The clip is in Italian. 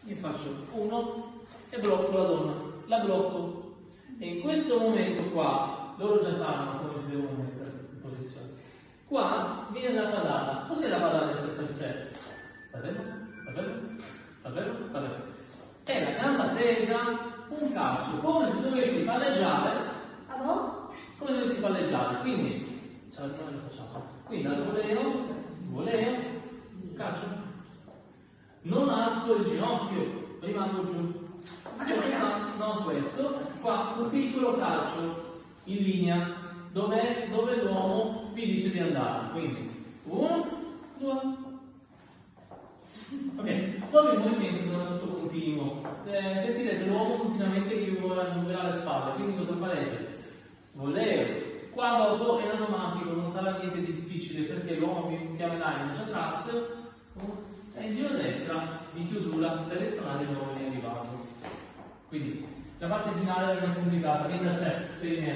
io faccio 1 e blocco la donna, la blocco. E in questo momento qua, loro già sanno come si devono mettere in posizione. Qua viene la padana. Cos'è la padana del 7x7? Sta fermo? Sta fermo? Sta fermo? Sta fermo. È la gamba tesa, un calcio, come se dovessi palleggiare. Come se dovessi palleggiare. Quindi, quindi al voleo, calcio. Non alzo il ginocchio, rimango giù. Non questo, qua un piccolo calcio in linea dove l'uomo vi dice di andare. Quindi 1, 2. Ok, dopo i movimenti sono tutto continuo. Sentirete l'uomo continuamente che muoverà le spalle, quindi cosa farete? Voleo. Qua dopo è automatico, non sarà niente di difficile perché l'uomo mi chiamerà in marcia atrás e in giro destra in chiusura per ritornare di nuovo in arrivato. Quindi la parte finale è complicata, viene da sé per i miei.